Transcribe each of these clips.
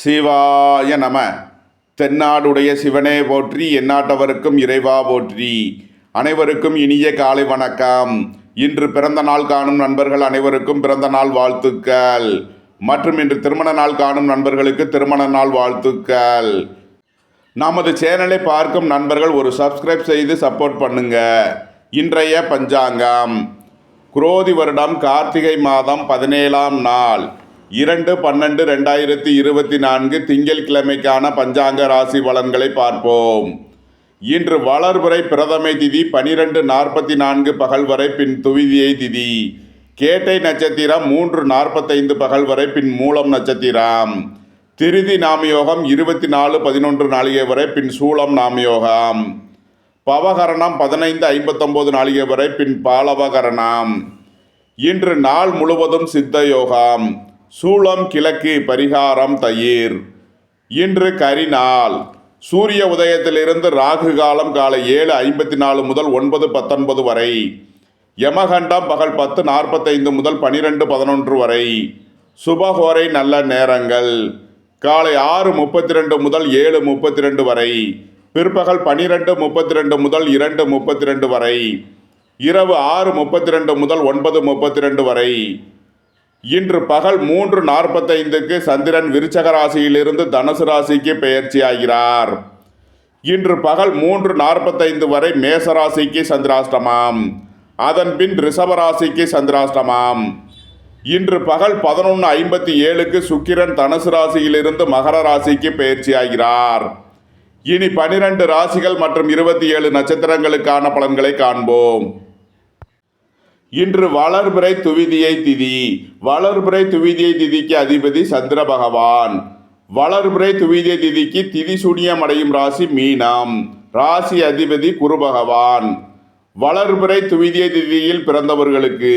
சிவாய நம. தென்னாடுடைய சிவனே போற்றி, எந்நாட்டவருக்கும் இறைவா போற்றி. அனைவருக்கும் இனிய காலை வணக்கம். இன்று பிறந்த நாள் காணும் நண்பர்கள் அனைவருக்கும் பிறந்த நாள் வாழ்த்துக்கள். மற்றும் இன்று திருமண நாள் காணும் நண்பர்களுக்கு திருமண நாள் வாழ்த்துக்கள். நமது சேனலை பார்க்கும் நண்பர்கள் ஒரு சப்ஸ்கிரைப் செய்து சப்போர்ட் பண்ணுங்க. இன்றைய பஞ்சாங்கம் குரோதி வருடம் கார்த்திகை மாதம் 17ஆம் நாள் 2/12/2024 திங்கட்கிழமைக்கான பஞ்சாங்க ராசி பலன்களை பார்ப்போம். இன்று வளர்பிறை பிரதமை திதி 12:44 பகல் வரை, பின் துவிதியை திதி. கேட்டை நட்சத்திரம் 3:45 பகல் வரை, பின் மூலம் நட்சத்திரம். திருதி நாமயோகம் 24:11 நாளிகை வரை, பின் சூலம் நாமயோகம். பவகரணம் 15:59 நாளிகை வரை, பின் பாலவகரணம். இன்று நாள் முழுவதும் சித்த யோகம். சூலம் கிழக்கு, பரிகாரம் தயிர். இன்று கரிநாள். சூரிய உதயத்திலிருந்து ராகு காலம் காலை 7:54 முதல் 9:19 வரை. யமகண்டம் பகல் 10:45 முதல் 12:11 வரை. சுபஹோரை நல்ல நேரங்கள் காலை 6:32 முதல் 7:32 வரை. பிற்பகல் 12:32 முதல் 2:32 வரை. இரவு 6:32 முதல் 9:32 வரை. இன்று பகல் 3:45க்கு சந்திரன் விருச்சக ராசியிலிருந்து தனுசு ராசிக்கு பெயர்ச்சியாகிறார். இன்று பகல் 3:45 வரை மேசராசிக்கு சந்திராஷ்டமம். அதன் பின் ரிஷபராசிக்கு சந்திராஷ்டமம். இன்று பகல் 11:57க்கு சுக்கிரன் தனுசு ராசியிலிருந்து மகர ராசிக்கு பெயர்ச்சியாகிறார். இனி 12 ராசிகள் மற்றும் 27 நட்சத்திரங்களுக்கான பலன்களை காண்போம். இன்று வளர்பிறை துவிதியை திதி. வளர்பிறை துவிதியை திதிக்கு அதிபதி சந்திர பகவான். வளர்பிறை துவிதியை திதிக்கு திதி சூனியம் அடையும் ராசி மீனம். ராசி அதிபதி குரு பகவான். வளர்பிறை துவிதியை திதியில் பிறந்தவர்களுக்கு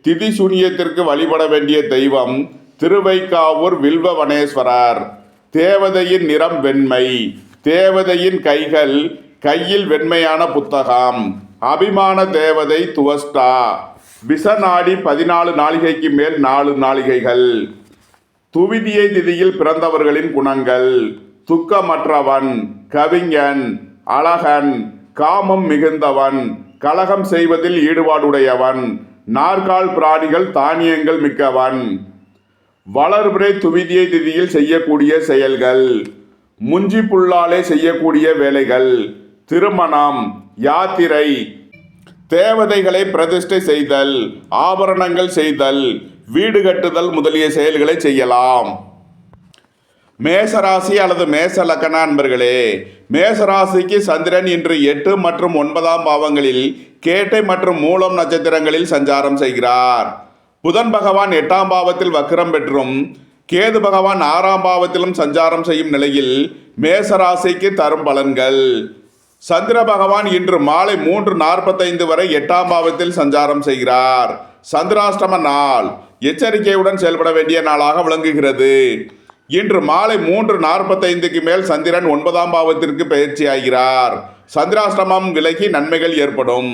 திதி சூனியத்திற்கு வழிபட வேண்டிய தெய்வம் திருவைக்காவூர் வில்வவனேஸ்வரர். தேவதையின் நிறம் வெண்மை. தேவதையின் கைகள் கையில் வெண்மையான புத்தகம். அபிமான தேவதை துவஸ்டா. விஷநாடி 14 நாளிகைக்கு மேல் 4 நாளிகைகள். துவிதியை திதியில் பிறந்தவர்களின் குணங்கள்: துக்கமற்றவன், கவிஞன், அழகன், காமம் மிகுந்தவன், கலகம் செய்வதில் ஈடுபாடுடையவன், நாற்கால் பிராணிகள் தானியங்கள் மிக்கவன். வளர்பிறை துவிதியை திதியில் செய்யக்கூடிய செயல்கள்: முஞ்சி புல்லாலே செய்யக்கூடிய வேலைகள், திருமணம், யாத்திரை, தேவதைகளை பிரதிஷ்டை செய்தல், ஆபரணங்கள் செய்தல், வீடு கட்டுதல் முதலிய செயல்களை செய்யலாம். மேசராசி அல்லது மேச லக்கண அன்பர்களே, மேசராசிக்கு சந்திரன் இன்று 8 மற்றும் 9ஆம் பாவங்களில் கேட்டை மற்றும் மூலம் நட்சத்திரங்களில் சஞ்சாரம் செய்கிறார். புதன் பகவான் 8ஆம் பாவத்தில் வக்ரம் பெற்றும் கேது பகவான் 6ஆம் பாவத்திலும் சஞ்சாரம் செய்யும் நிலையில் மேசராசிக்கு தரும் பலன்கள்: சந்திர பகவான் இன்று மாலை 3:45 வரை 8ஆம் பாவத்தில் சஞ்சாரம் செய்கிறார். சந்திராஷ்டம நாள். எச்சரிக்கையுடன் செயல்பட வேண்டிய நாளாக விளங்குகிறது. இன்று மாலை 3:45க்கு மேல் சந்திரன் 9ஆம் பாவத்திற்கு பெயர்ச்சியாகிறார். சந்திராஷ்டமம் விலகி நன்மைகள் ஏற்படும்.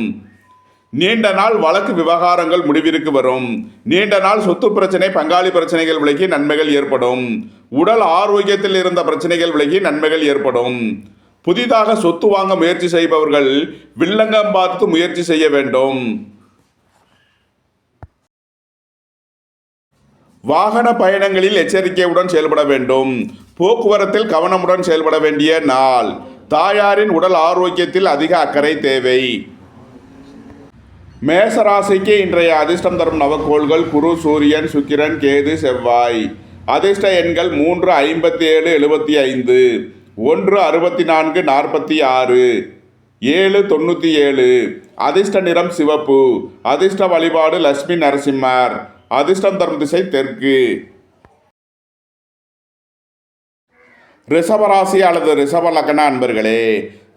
நீண்ட நாள் வழக்கு விவகாரங்கள் முடிவிற்கு வரும். நீண்ட நாள் சொத்து பிரச்சனை, பங்காளி பிரச்சனைகள் விலகி நன்மைகள் ஏற்படும். உடல் ஆரோக்கியத்தில் இருந்த பிரச்சனைகள் விலகி நன்மைகள் ஏற்படும். புதிதாக சொத்து வாங்க முயற்சி செய்பவர்கள் வில்லங்கம் பார்த்து முயற்சி செய்ய வேண்டும். வாகன பயணங்களில் எச்சரிக்கையுடன் செயல்பட வேண்டும். போக்குவரத்தில் கவனமுடன் செயல்பட வேண்டிய நாள். தாயாரின் உடல் ஆரோக்கியத்தில் அதிக அக்கறை தேவை. மேசராசிக்கு இன்றைய அதிர்ஷ்டம் தரும் நவக்கோள்கள்: குரு, சூரியன், சுக்கிரன், கேது, செவ்வாய். அதிர்ஷ்ட எண்கள் 3, 57, 75, 1, 64, 46, 7, 97. அதிர்ஷ்ட நிறம் சிவப்பு. அதிர்ஷ்ட வழிபாடு லட்சுமி நரசிம்மர். அதிர்ஷ்டம் தரும் திசை தெற்கு. ரிஷபராசி அல்லது ரிஷப லக்ன அன்பர்களே,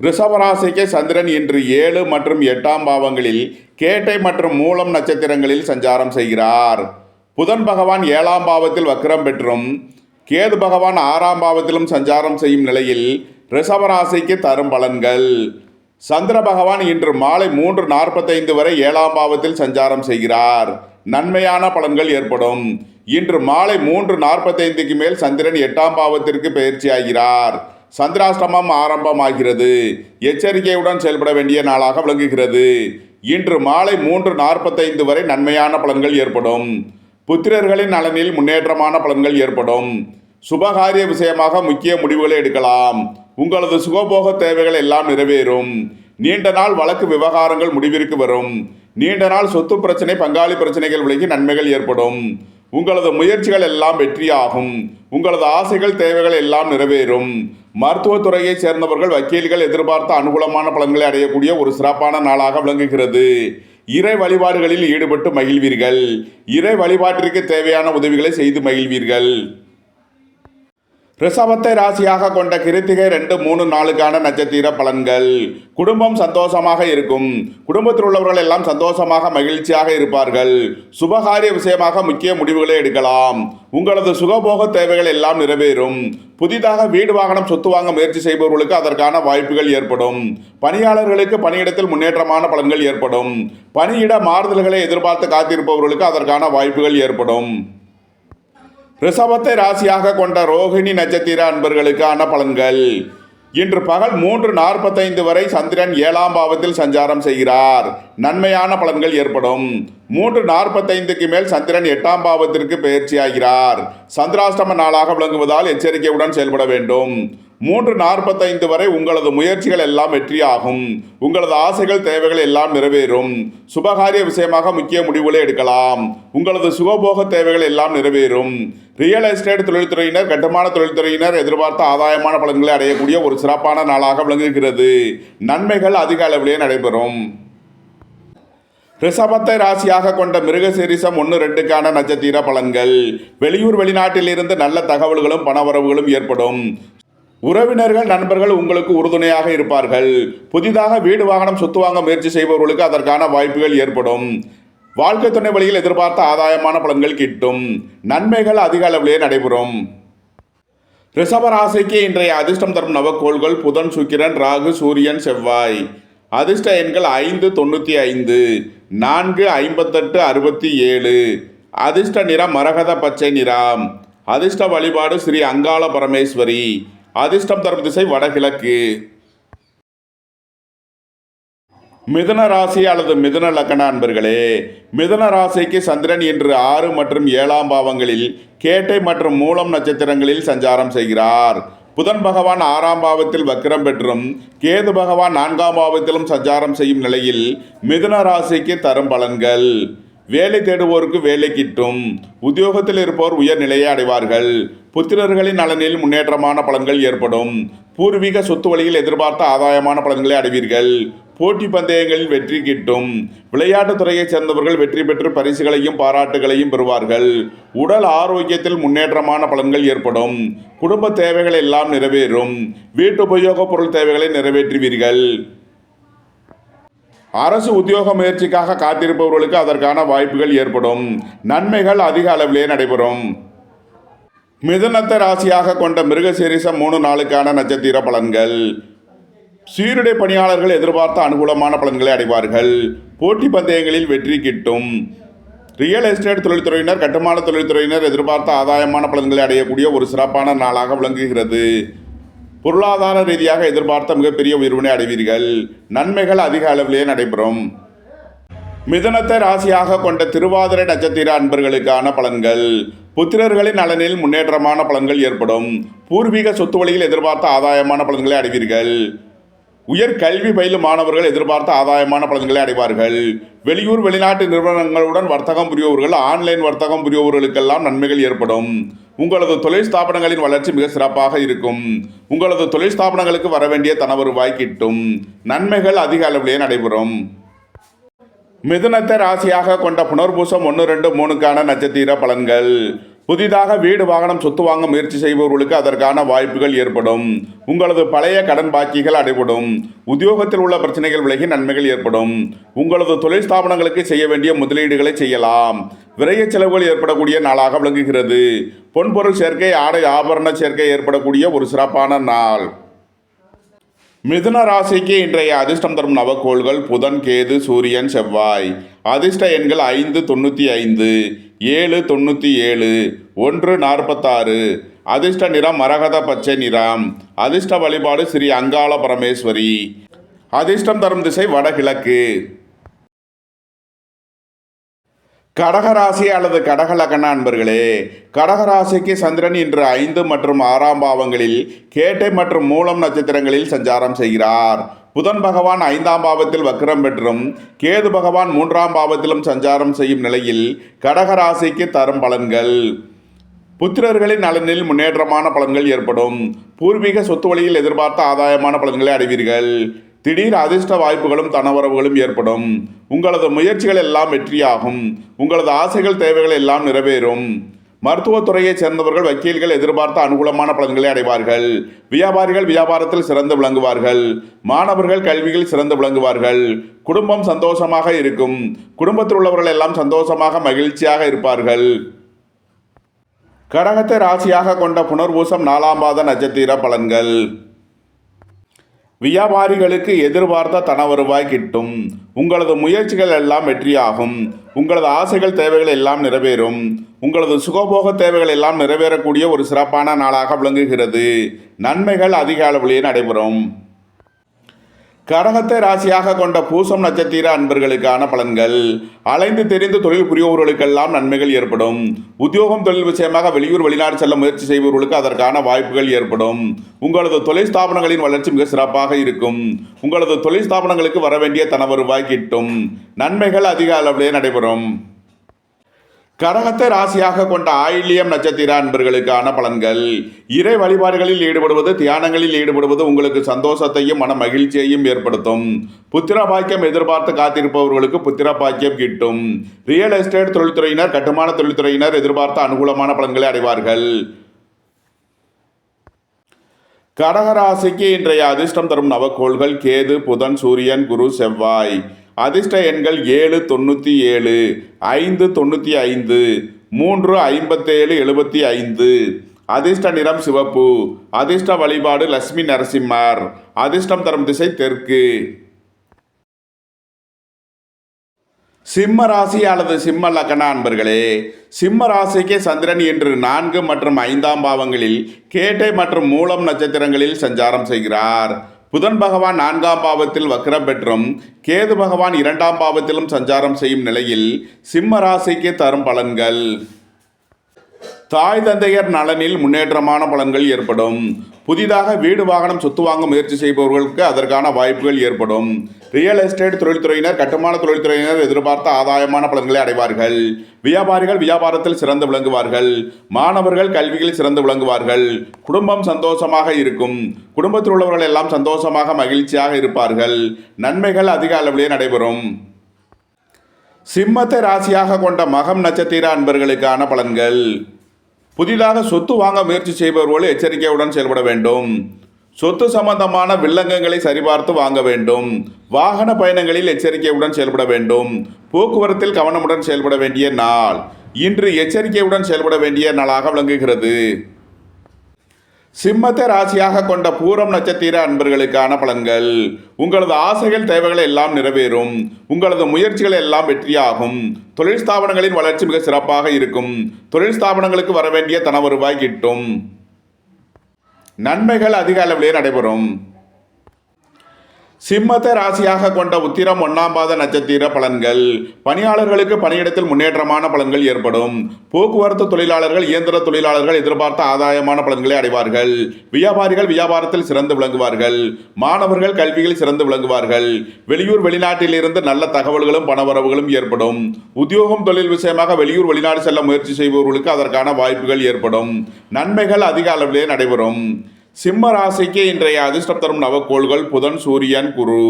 ரிஷபராசிக்கு சந்திரன் இன்று 7 மற்றும் 8ஆம் பாவங்களில் கேட்டை மற்றும் மூலம் நட்சத்திரங்களில் சஞ்சாரம் செய்கிறார். புதன் பகவான் 7ஆம் பாவத்தில் வக்ரம் பெற்றும் கேது பகவான் 6ஆம் பாவத்திலும் சஞ்சாரம் செய்யும் நிலையில் ரிஷபராசிக்கு தரும் பலன்கள்: சந்திர பகவான் இன்று மாலை 3:45 வரை 7ஆம் பாவத்தில் சஞ்சாரம் செய்கிறார். நன்மையான பலன்கள் ஏற்படும். இன்று மாலை 3:45க்கு மேல் சந்திரன் 8ஆம் பாவத்திற்கு பெயர்ச்சியாகிறார். சந்திராஷ்டமம் ஆரம்பமாகிறது. எச்சரிக்கையுடன் செயல்பட வேண்டிய நாளாக விளங்குகிறது. இன்று மாலை 3:45 வரை நன்மையான பலன்கள் ஏற்படும். புத்திரர்களின் நலனில் முன்னேற்றமான பலன்கள் ஏற்படும். சுபகாரிய விஷயமாக முக்கிய முடிவுகளை எடுக்கலாம். உங்களது சுகபோக தேவைகள் எல்லாம் நிறைவேறும். நீண்ட நாள் வழக்கு விவகாரங்கள் முடிவிற்கு வரும். நீண்ட நாள் சொத்து பிரச்சனை, பங்காளி பிரச்சனைகள் விலகி நன்மைகள் ஏற்படும். உங்களது முயற்சிகள் எல்லாம் வெற்றியாகும். உங்களது ஆசைகள் தேவைகள் எல்லாம் நிறைவேறும். மருத்துவத்துறையை சேர்ந்தவர்கள், வக்கீல்கள் எதிர்பார்த்த அனுகூலமான பலன்களை அடையக்கூடிய ஒரு சிறப்பான நாளாக விளங்குகிறது. இறை வழிபாடுகளில் ஈடுபட்டு மகிழ்வீர்கள். இறை வழிபாட்டிற்கு தேவையான உதவிகளை செய்து மகிழ்வீர்கள். ரிஷபத்தை ராசியாக கொண்ட கிருத்திகை 2, 3, 4க்கான நட்சத்திர பலன்கள். குடும்பம் சந்தோஷமாக இருக்கும். குடும்பத்தில் உள்ளவர்கள் எல்லாம் சந்தோஷமாக மகிழ்ச்சியாக இருப்பார்கள். சுபகாரிய விஷயமாக முக்கிய முடிவுகளை எடுக்கலாம். உங்களது சுகபோக தேவைகள் எல்லாம் நிறைவேறும். புதிதாக வீடு, வாகனம், சொத்து வாங்க முயற்சி செய்பவர்களுக்கு அதற்கான வாய்ப்புகள் ஏற்படும். பணியாளர்களுக்கு பணியிடத்தில் முன்னேற்றமான பலன்கள் ஏற்படும். பணியிட மாறுதல்களை எதிர்பார்த்து காத்திருப்பவர்களுக்கு அதற்கான வாய்ப்புகள் ஏற்படும். ரிஷபத்தை ராசியாக கொண்ட ரோகிணி நட்சத்திர அன்பர்களுக்கான பலன்கள். இன்று பகல் 3:45 வரை சந்திரன் 7ஆம் பாவத்தில் சஞ்சாரம் செய்கிறார். நன்மையான பலன்கள் ஏற்படும். 3:45க்கு மேல் சந்திரன் 8ஆம் பாவத்திற்கு பெயர்ச்சியாகிறார். சந்திராஷ்டம நாளாக விளங்குவதால் எச்சரிக்கையுடன் செயல்பட வேண்டும். 3:45 வரை உங்களது முயற்சிகள் எல்லாம் வெற்றியாகும். உங்களது ஆசைகள் தேவைகள் எல்லாம் நிறைவேறும். சுபகாரிய விஷயமாக முக்கிய முடிவுகளை எடுக்கலாம். உங்களது சுகபோக தேவைகள் எல்லாம் நிறைவேறும். ரியல் எஸ்டேட் தொழில்துறையினர், கட்டுமான தொழில்துறையினர் எதிர்பார்த்த ஆதாயமான பலன்களை அடையக்கூடிய ஒரு சிறப்பான நாளாக விளங்குகிறது. நன்மைகள் அதிக அளவிலே நடைபெறும். ரிஷபத்தை ராசியாக கொண்ட மிருகசீரிஷம் 1, 2க்கான நட்சத்திர பலன்கள். வெளியூர், வெளிநாட்டில் இருந்து நல்ல தகவல்களும் பணவரவுகளும் ஏற்படும். உறவினர்கள், நண்பர்கள் உங்களுக்கு உறுதுணையாக இருப்பார்கள். புதிதாக வீடு, வாகனம், சொத்து வாங்க முயற்சி செய்பவர்களுக்கு அதற்கான வாய்ப்புகள் ஏற்படும். வாழ்க்கை துணை வழியில் எதிர்பார்த்த ஆதாயமான பலன்கள் கிட்டும். நன்மைகள் அதிக அளவிலே நடைபெறும். ரிஷப ராசிக்கு இன்றைய அதிர்ஷ்டம் தரும் நவக்கோள்கள் புதன், சுக்கிரன், ராகு, சூரியன், செவ்வாய். அதிர்ஷ்ட எண்கள் 5, 95, 4, 58, 67. அதிர்ஷ்ட நிறம் மரகத பச்சை நிறம். அதிர்ஷ்ட வழிபாடு ஸ்ரீ அங்காள பரமேஸ்வரி. அதிர்ஷ்டம் தரும் திசை வடகிழக்கு. மிதுன ராசி அல்லது மிதுன லக்ன அன்பர்களே, மிதுன ராசிக்கு சந்திரன் இன்று 6 மற்றும் 7ஆம் பாவங்களில் கேட்டை மற்றும் மூலம் நட்சத்திரங்களில் சஞ்சாரம் செய்கிறார். புதன் பகவான் 6ஆம் பாவத்தில் வக்கிரம் பெற்றும் கேது பகவான் 4ஆம் பாவத்திலும் சஞ்சாரம் செய்யும் நிலையில் மிதுன ராசிக்கு தரும் பலன்கள். வேலை தேடுவோருக்கு வேலை கிட்டும். உத்தியோகத்தில் இருப்போர் உயர் நிலையை அடைவார்கள். புத்திரர்களின் நலனில் முன்னேற்றமான பலன்கள் ஏற்படும். பூர்வீக சொத்து வழியில் எதிர்பார்த்த ஆதாயமான பலன்களை அடைவீர்கள். போட்டி பந்தயங்களில் வெற்றி கிட்டும். விளையாட்டுத் துறையைச் சேர்ந்தவர்கள் வெற்றி பெற்று பரிசுகளையும் பாராட்டுகளையும் பெறுவார்கள். உடல் ஆரோக்கியத்தில் முன்னேற்றமான பலன்கள் ஏற்படும். குடும்ப தேவைகள் எல்லாம் நிறைவேறும். வீட்டு உபயோகப் பொருள் தேவைகளை நிறைவேற்றுவீர்கள். அரசு உத்தியோக முயற்சிக்காக காத்திருப்பவர்களுக்கு அதற்கான வாய்ப்புகள் ஏற்படும். நன்மைகள் அதிக அளவிலே நடைபெறும். மிதுனத்தை ராசியாக கொண்ட மிருகசீரிஷம் 3, 4க்கான நட்சத்திர பலன்கள். சீருடை பணியாளர்கள் எதிர்பார்த்த அனுகூலமான பலன்களை அடைவார்கள். போட்டி பந்தயங்களில் வெற்றி கிட்டும். ரியல் எஸ்டேட் தொழில்துறையினர், கட்டுமான தொழில்துறையினர் எதிர்பார்த்த ஆதாயமான பலன்களை அடையக்கூடிய ஒரு சிறப்பான நாளாக விளங்குகிறது. பொருளாதார ரீதியாக எதிர்பார்த்த மிகப்பெரிய உயர்வினை அடைவீர்கள். நன்மைகள் அதிக அளவிலே நடைபெறும். மிதுனத்தை ராசியாக கொண்ட திருவாதிரை நட்சத்திர அன்பர்களுக்கான பலன்கள். புத்திரர்களின் நலனில் முன்னேற்றமான பலன்கள் ஏற்படும். பூர்வீக சொத்து வழியில் எதிர்பார்த்த ஆதாயமான பலன்களை அடைவீர்கள். உயர் கல்வி பயிலும் மாணவர்கள் எதிர்பார்த்த ஆதாயமான பலன்களை அடைவார்கள். வெளியூர், வெளிநாட்டு நிறுவனங்களுடன் வர்த்தகம் புரிபவர்கள், ஆன்லைன் வர்த்தகம் புரிபவர்களுக்கெல்லாம் நன்மைகள் ஏற்படும். உங்களது தொழில் ஸ்தாபனங்களின் வளர்ச்சி மிக சிறப்பாக இருக்கும். உங்களது தொழில் ஸ்தாபனங்களுக்கு வர வேண்டிய தன வருவாய் கிட்டும். நன்மைகள் அதிக அளவிலே நடைபெறும். மிதுனத்தை ராசியாக கொண்ட புனர்பூசம் 1, 2, 3க்கான நட்சத்திர பலன்கள். புதிதாக வீடு, வாகனம், சொத்து வாங்க முயற்சி செய்பவர்களுக்கு அதற்கான வாய்ப்புகள் ஏற்படும். உங்களது பழைய கடன் பாக்கிகள் அடைபடும். உத்தியோகத்தில் உள்ள பிரச்சனைகள் விலகி நன்மைகள் ஏற்படும். உங்களது தொழில் ஸ்தாபனங்களுக்கு செய்ய வேண்டிய முதலீடுகளை செய்யலாம். விரைய செலவுகள் ஏற்படக்கூடிய நாளாக விளங்குகிறது. பொன்பொருள் சேர்க்கை, ஆடை ஆபரண சேர்க்கை ஏற்படக்கூடிய ஒரு சிறப்பான நாள். மிதுன ராசிக்கு இன்றைய அதிர்ஷ்டம் தரும் நவக்கோள்கள் புதன், கேது, சூரியன், செவ்வாய். அதிர்ஷ்ட எண்கள் 595, 797, 146. அதிர்ஷ்ட நிறம் மரகத பச்சை நிறம். அதிர்ஷ்ட வழிபாடு ஸ்ரீ அங்காள பரமேஸ்வரி. அதிர்ஷ்டம் தரும் திசை வடகிழக்கு. கடகராசி அல்லது கடக லக்ன அன்பர்களே, கடகராசிக்கு சந்திரன் இன்று 5 மற்றும் 6ஆம் பாவங்களில் கேட்டை மற்றும் மூலம் நட்சத்திரங்களில் சஞ்சாரம் செய்கிறார். புதன் பகவான் 5ஆம் பாவத்தில் வக்ரம் பெற்றும் கேது பகவான் 3ஆம் பாவத்திலும் சஞ்சாரம் செய்யும் நிலையில் கடகராசிக்கு தரும் பலன்கள்: புத்திரர்களின் நலனில் முன்னேற்றமான பலன்கள் ஏற்படும். பூர்வீக சொத்து வழியில் எதிர்பார்த்த ஆதாயமான பலன்களை அடைவீர்கள். திடீர் அதிர்ஷ்ட வாய்ப்புகளும் தனவரவுகளும் ஏற்படும். உங்களது முயற்சிகள் எல்லாம் வெற்றியாகும். உங்களது ஆசைகள் தேவைகள் எல்லாம் நிறைவேறும். மருத்துவத்துறையைச் சேர்ந்தவர்கள், வக்கீல்கள் எதிர்பார்த்த அனுகூலமான பலன்களை அடைவார்கள். வியாபாரிகள் வியாபாரத்தில் சிறந்து விளங்குவார்கள். மாணவர்கள் கல்வியில் சிறந்து விளங்குவார்கள். குடும்பம் சந்தோஷமாக இருக்கும். குடும்பத்தில் உள்ளவர்கள் எல்லாம் சந்தோஷமாக மகிழ்ச்சியாக இருப்பார்கள். கடகத்தை ராசியாக கொண்ட புனர்பூசம் 4ஆம் பாத நட்சத்திர பலன்கள்: வியாபாரிகளுக்கு எதிர்பார்த்த தன வருவாய் கிட்டும். உங்களது முயற்சிகள் எல்லாம் வெற்றியாகும். உங்களது ஆசைகள் தேவைகள் எல்லாம் நிறைவேறும். உங்களது சுகபோக தேவைகள் எல்லாம் நிறைவேறக்கூடிய ஒரு சிறப்பான நாளாக விளங்குகிறது. நன்மைகள் அதிக அளவிலேயே நடைபெறும். கடகத்தை ராசியாக கொண்ட பூசம் நட்சத்திர அன்பர்களுக்கான பலன்கள்: அலைந்து தெரிந்து தொழில் புரிபவர்களுக்கெல்லாம் நன்மைகள் ஏற்படும். உத்தியோகம் தொழில் விஷயமாக வெளியூர் வெளிநாடு செல்ல முயற்சி செய்பவர்களுக்கு அதற்கான வாய்ப்புகள் ஏற்படும். உங்களது தொழில் ஸ்தாபனங்களின் வளர்ச்சி மிக சிறப்பாக இருக்கும். உங்களது தொழில் ஸ்தாபனங்களுக்கு வர வேண்டிய தன வருவாய் கிட்டும். நன்மைகள் அதிக அளவிலே நடைபெறும். கடகத்தை ராசியாக கொண்ட ஆயில்யம் நட்சத்திர அன்பர்களுக்கான பலன்கள்: இறை வழிபாடுகளில் ஈடுபடுவது, தியானங்களில் ஈடுபடுவது உங்களுக்கு சந்தோஷத்தையும் மன மகிழ்ச்சியையும் ஏற்படுத்தும். புத்திர பாக்கியம் எதிர்பார்த்து காத்திருப்பவர்களுக்கு புத்திர பாக்கியம் கிட்டும். ரியல் எஸ்டேட் தொழில்துறையினர், கட்டுமான தொழில்துறையினர் எதிர்பார்த்த அனுகூலமான பலன்களை அடைவார்கள். கடகராசிக்கு இன்றைய அதிர்ஷ்டம் தரும் நவக்கோள்கள் கேது, புதன், சூரியன், குரு, செவ்வாய். அதிர்ஷ்ட எண்கள் 797, 595, 357, 75. அதிர்ஷ்ட நிறம் சிவப்பு. அதிர்ஷ்ட வழிபாடு லட்சுமி நரசிம்மர். அதிர்ஷ்டம் தரும் திசை தெற்கு. சிம்ம ராசி அல்லது சிம்ம லக்ன அன்பர்களே, சிம்ம ராசிக்கு சந்திரன் இன்று 4 மற்றும் 5ஆம் பாவங்களில் கேட்டை மற்றும் மூலம் நட்சத்திரங்களில் சஞ்சாரம் செய்கிறார். புதன் பகவான் 4ஆம் பாவத்தில் வக்ரம் பெற்றும் கேது பகவான் 2ஆம் பாவத்திலும் சஞ்சாரம் செய்யும் நிலையில் சிம்ம ராசிக்கு தரும் பலன்கள்: தாய் தந்தையர் நலனில் முன்னேற்றமான பலன்கள் ஏற்படும். புதிதாக வீடு வாகனம் சொத்து வாங்க முயற்சி செய்பவர்களுக்கு அதற்கான வாய்ப்புகள் ஏற்படும். ரியல் எஸ்டேட் தொழில்துறையினர், கட்டுமான தொழில்துறையினர் எதிர்பார்த்த ஆதாயமான பலன்களை அடைவார்கள். வியாபாரிகள் வியாபாரத்தில் சிறந்து விளங்குவார்கள். மாணவர்கள் கல்வியில் சிறந்து விளங்குவார்கள். குடும்பம் சந்தோஷமாக இருக்கும். குடும்பத்தில் உள்ளவர்கள் எல்லாம் சந்தோஷமாக மகிழ்ச்சியாக இருப்பார்கள். நன்மைகள் அதிக அளவிலே நடைபெறும். சிம்மத்தை ராசியாக கொண்ட மகம் நட்சத்திர அன்பர்களுக்கான பலன்கள்: புதிதாக சொத்து வாங்க முயற்சி செய்பவர்கள் எச்சரிக்கையுடன் செயல்பட வேண்டும். சொத்து சம்பந்தமான வில்லங்கங்களை சரிபார்த்து வாங்க வேண்டும். வாகன பயணங்களில் எச்சரிக்கையுடன் செயல்பட வேண்டும். போக்குவரத்தில் கவனமுடன் செயல்பட வேண்டிய நாள். இன்று எச்சரிக்கையுடன் செயல்பட வேண்டிய நாளாக விளங்குகிறது. சிம்மத்தை ராசியாக கொண்ட பூரம் நட்சத்திர அன்பர்களுக்கான பலன்கள்: உங்களது ஆசைகள் தேவைகள் எல்லாம் நிறைவேறும். உங்களது முயற்சிகள் எல்லாம் வெற்றியாகும். தொழில் ஸ்தாபனங்களின் வளர்ச்சி மிக சிறப்பாக இருக்கும். தொழில் ஸ்தாபனங்களுக்கு வர வேண்டிய தன வருவாய் கிட்டும். நன்மைகள் அதிக அளவிலே நடைபெறும். சிம்மத்தை ராசியாக கொண்ட உத்திரம் 1ஆம் பாத நட்சத்திர பலன்கள்: பணியாளர்களுக்கு பணியிடத்தில் முன்னேற்றமான பலன்கள் ஏற்படும். போக்குவரத்து தொழிலாளர்கள், இயந்திர தொழிலாளர்கள் எதிர்பார்த்த ஆதாயமான பலன்களை அடைவார்கள். வியாபாரிகள் வியாபாரத்தில் சிறந்து விளங்குவார்கள். மாணவர்கள் கல்வியில் சிறந்து விளங்குவார்கள். வெளியூர் வெளிநாட்டிலிருந்து நல்ல தகவல்களும் பணவரவுகளும் ஏற்படும். உத்தியோகம் தொழில் விஷயமாக வெளியூர் வெளிநாடு செல்ல முயற்சி செய்பவர்களுக்கு அதற்கான வாய்ப்புகள் ஏற்படும். நன்மைகள் அதிக அளவிலே நடைபெறும். சிம்ம ராசிக்கு இன்றைய அதிர்ஷ்டம் தரும் நவக்கோள்கள் புதன், சூரியன், குரு.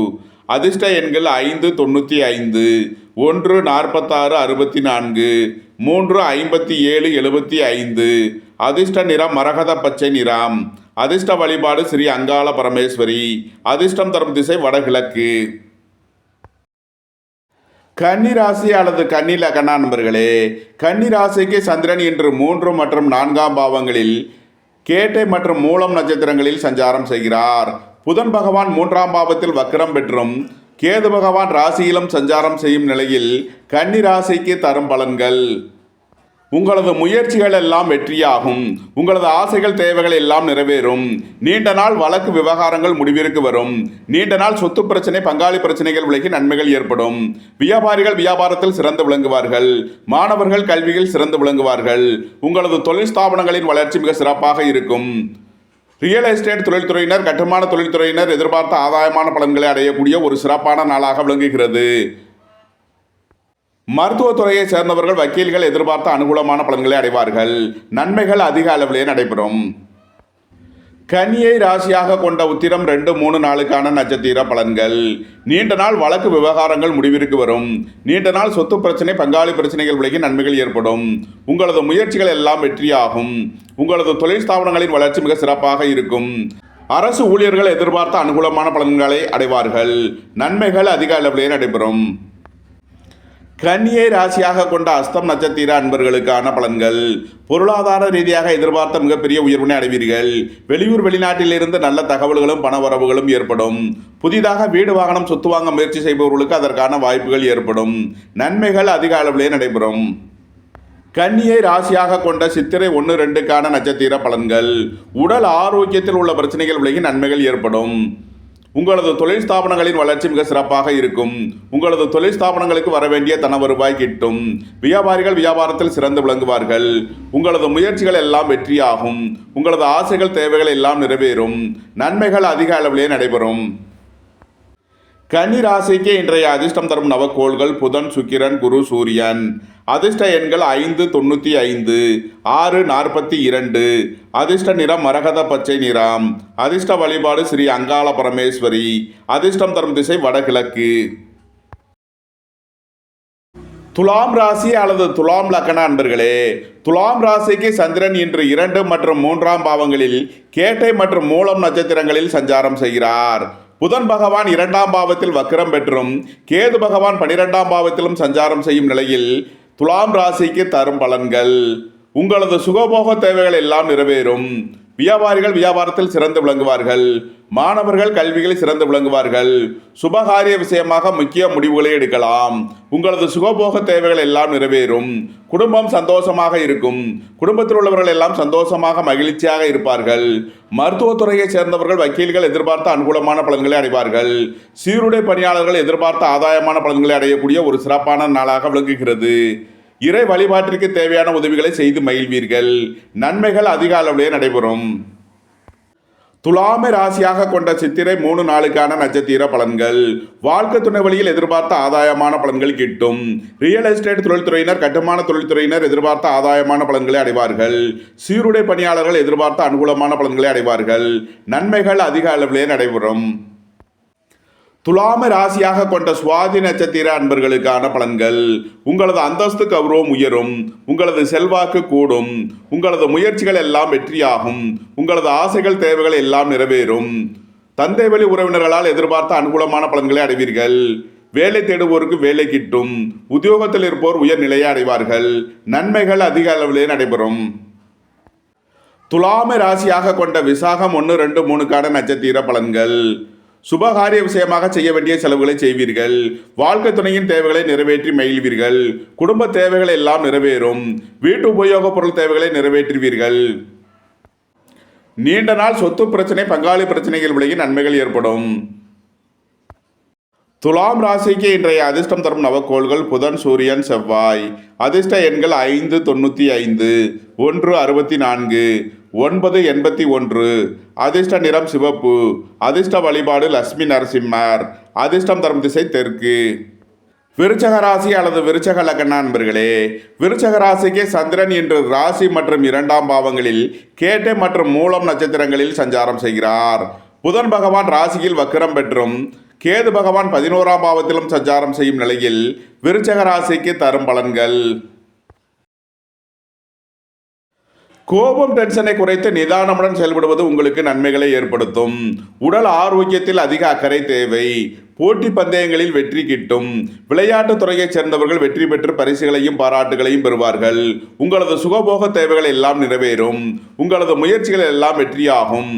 அதிர்ஷ்ட எண்கள் 595, 146, 64, 357, 75. அதிர்ஷ்ட நிறம் மரகத பச்சை நிறம். அதிர்ஷ்ட வழிபாடு ஸ்ரீ அங்காள பரமேஸ்வரி. அதிர்ஷ்டம் தரும் திசை வடகிழக்கு. கன்னிராசி அல்லது கன்னி லக்ன நண்பர்களே, கன்னிராசிக்கு சந்திரன் இன்று 3 மற்றும் 4ஆம் பாவங்களில் கேட்டை மற்றும் மூலம் நட்சத்திரங்களில் சஞ்சாரம் செய்கிறார். புதன் பகவான் 3ஆம் பாவத்தில் வக்ரம் பெற்றும் கேது பகவான் ராசியிலும் சஞ்சாரம் செய்யும் நிலையில் கன்னி ராசிக்கு தரும் பலன்கள். உங்களது முயற்சிகள் எல்லாம் வெற்றியாகும். உங்களது ஆசைகள் தேவைகள் எல்லாம் நிறைவேறும். நீண்ட நாள் வழக்கு விவகாரங்கள் முடிவிற்கு வரும். நீண்ட நாள் சொத்து பிரச்சனை பங்காளி பிரச்சனைகள் விலகி நன்மைகள் ஏற்படும். வியாபாரிகள் வியாபாரத்தில் சிறந்து விளங்குவார்கள். மாணவர்கள் கல்வியில் சிறந்து விளங்குவார்கள். உங்களது தொழில் ஸ்தாபனங்களின் வளர்ச்சி மிக சிறப்பாக இருக்கும். ரியல் எஸ்டேட் தொழில்துறையினர் கட்டுமான தொழில்துறையினர் எதிர்பார்த்த ஆதாயமான பலன்களை அடையக்கூடிய ஒரு சிறப்பான நாளாக விளங்குகிறது. மருத்துவத்துறையை சேர்ந்தவர்கள் வக்கீல்கள் எதிர்பார்த்த அனுகூலமான பலன்களை அடைவார்கள். நன்மைகள் அதிக அளவிலே நடைபெறும். கன்னியை ராசியாக கொண்ட உத்திரம் 2, 3 நாளுக்கான நட்சத்திர பலன்கள். நீண்ட நாள் வழக்கு விவகாரங்கள் முடிவிற்கு வரும். நீண்ட நாள் சொத்து பிரச்சனை பங்காளி பிரச்சனைகள் விலகி நன்மைகள் ஏற்படும். உங்களது முயற்சிகள் எல்லாம் வெற்றியாகும். உங்களது தொழில் ஸ்தாபனங்களின் வளர்ச்சி மிக சிறப்பாக இருக்கும். அரசு ஊழியர்கள் எதிர்பார்த்த அனுகூலமான பலன்களை அடைவார்கள். நன்மைகள் அதிக அளவிலே நடைபெறும். கன்னியை ராசியாக கொண்ட அஸ்தம் நட்சத்திர அன்பர்களுக்கான பலன்கள். பொருளாதார ரீதியாக எதிர்பார்த்த மிகப்பெரிய உயர்வினை அடைவீர்கள். வெளியூர் வெளிநாட்டிலிருந்து நல்ல தகவல்களும் பணவரவுகளும் ஏற்படும். புதிதாக வீடு வாகனம் சொத்து வாங்க முயற்சி செய்பவர்களுக்கு அதற்கான வாய்ப்புகள் ஏற்படும். நன்மைகள் அதிக அளவிலே நடைபெறும். கன்னியை ராசியாக கொண்ட சித்திரை 1, 2க்கான நட்சத்திர பலன்கள். உடல் ஆரோக்கியத்தில் உள்ள பிரச்சனைகள் விலகி நன்மைகள் ஏற்படும். உங்களது தொழில் ஸ்தாபனங்களின் வளர்ச்சி மிக சிறப்பாக இருக்கும். உங்களது தொழில் ஸ்தாபனங்களுக்கு வர வேண்டிய தன வருவாய் கிட்டும். வியாபாரிகள் வியாபாரத்தில் சிறந்து விளங்குவார்கள். உங்களது முயற்சிகள் எல்லாம் வெற்றியாகும். உங்களது ஆசைகள் தேவைகள் எல்லாம் நிறைவேறும். நன்மைகள் அதிக அளவிலே நடைபெறும். கன்னி ராசிக்கு இன்றைய அதிர்ஷ்டம் தரும் நவக்கோள்கள் புதன், சுக்கிரன், குரு, சூரியன். அதிர்ஷ்ட எண்கள் 5, 95, 6, 42. அதிர்ஷ்ட நிறம் மரகத பச்சை நிறம். அதிர்ஷ்ட வழிபாடு ஸ்ரீ அங்காள பரமேஸ்வரி. அதிர்ஷ்டம் தரும் திசை வடகிழக்கு. துலாம் ராசி அல்லது துலாம் லக்ன அன்பர்களே, துலாம் ராசிக்கு சந்திரன் இன்று 2 மற்றும் 3ஆம் பாவங்களில் கேட்டை மற்றும் மூலம் நட்சத்திரங்களில் சஞ்சாரம் செய்கிறார். புதன் பகவான் 2ஆம் பாவத்தில் வக்ரம் பெற்றும் கேது பகவான் 12ஆம் பாவத்திலும் சஞ்சாரம் செய்யும் நிலையில் துலாம் ராசிக்கு தரும் பலன்கள். உங்களது சுகபோக தேவைகள் எல்லாம் நிறைவேறும். வியாபாரிகள் வியாபாரத்தில் சிறந்து விளங்குவார்கள். மாணவர்கள் கல்விகளில் சிறந்து விளங்குவார்கள். சுபகாரிய விஷயமாக முக்கிய முடிவுகளை எடுக்கலாம். உங்களது சுகபோக தேவைகள் எல்லாம் நிறைவேறும். குடும்பம் சந்தோஷமாக இருக்கும். குடும்பத்தில் உள்ளவர்கள் எல்லாம் சந்தோஷமாக மகிழ்ச்சியாக இருப்பார்கள். மருத்துவத்துறையை சேர்ந்தவர்கள் வக்கீல்கள் எதிர்பார்த்த அனுகூலமான பலன்களை அடைவார்கள். சீருடை பணியாளர்கள் எதிர்பார்த்த ஆதாயமான பலன்களை அடையக்கூடிய ஒரு சிறப்பான நாளாக விளங்குகிறது. இறை வழிபாட்டிற்கு தேவையான உதவிகளை செய்து மகிழ்வீர்கள். நன்மைகள் அதிக அளவிலே நடைபெறும். துலாமை ராசியாக கொண்ட சித்திரை 3 நாளுக்கான நட்சத்திர பலன்கள். வாழ்க்கை துணை வழியில் எதிர்பார்த்த ஆதாயமான பலன்கள் கிட்டும். ரியல் எஸ்டேட் தொழில்துறையினர் கட்டுமான தொழில்துறையினர் எதிர்பார்த்த ஆதாயமான பலன்களை அடைவார்கள். சீருடை பணியாளர்கள் எதிர்பார்த்த அனுகூலமான பலன்களை அடைவார்கள். நன்மைகள் அதிக அளவிலே நடைபெறும். துலாமை ராசியாக கொண்ட சுவாதி நட்சத்திர அன்பர்களுக்கான பலன்கள். உங்களது அந்தஸ்து கௌரவம் உயரும். உங்களது செல்வாக்கு கூடும். உங்களது முயற்சிகள் எல்லாம் வெற்றியாகும். உங்களது ஆசைகள் தேவைகள் எல்லாம் நிறைவேறும். தந்தை வழி உறவினர்களால் எதிர்பார்த்த அனுகூலமான பலன்களை அடைவீர்கள். வேலை தேடுவோருக்கு வேலை கிட்டும். உத்தியோகத்தில் இருப்போர் உயர் நிலையை அடைவார்கள். நன்மைகள் அதிக அளவிலே நடைபெறும். துலாமை ராசியாக கொண்ட விசாகம் 1, 2, 3க்கான நட்சத்திர பலன்கள். சுபகாரிய விஷயமாக செய்ய வேண்டிய செலவுகளை செய்வீர்கள். வாழ்க்கை துணையின் தேவைகளை நிறைவேற்றி மகிழ்வீர்கள். குடும்ப தேவைகள் எல்லாம் நிறைவேறும். வீட்டு உபயோகப் பொருள் தேவைகளை நிறைவேற்றுவீர்கள். நீண்ட நாள் சொத்து பிரச்சனை பங்காளி பிரச்சனைகள் விலகி நன்மைகள் ஏற்படும். துலாம் ராசிக்கு இன்றைய அதிர்ஷ்டம் தரும் நவக்கோள்கள் புதன், சூரியன், செவ்வாய். அதிர்ஷ்ட எண்கள் 5, 95, 1, 64, 9, 81. அதிர்ஷ்ட நிறம் சிவப்பு. அதிர்ஷ்ட வழிபாடு லட்சுமி நரசிம்மர். அதிர்ஷ்டம் தரும் திசை தெற்கு. விருச்சக ராசி அல்லது விருச்சக லக்ன நண்பர்களே, விருச்சக ராசிக்கு சந்திரன் இன்று ராசி மற்றும் 2ஆம் பாவங்களில் கேட்டை மற்றும் மூலம் நட்சத்திரங்களில் சஞ்சாரம் செய்கிறார். புதன் பகவான் ராசியில் வக்கிரம் பெற்றும் கேது பகவான் 11ஆம் பாவத்திலும் சஞ்சாரம் செய்யும் நிலையில் விருச்சக ராசிக்கு தரும் பலன்கள். கோபம் டென்ஷனை குறைத்து நிதானமுடன் செயல்படுவது உங்களுக்கு நன்மைகளை ஏற்படுத்தும். உடல் ஆரோக்கியத்தில் அதிக அக்கறை தேவை. போட்டி பந்தயங்களில் வெற்றி கிட்டும். விளையாட்டுத் துறையைச் சேர்ந்தவர்கள் வெற்றி பெற்று பரிசுகளையும் பாராட்டுகளையும் பெறுவார்கள். உங்களது சுகபோக தேவைகள் எல்லாம் நிறைவேறும். உங்களது முயற்சிகள் எல்லாம் வெற்றியாகும்.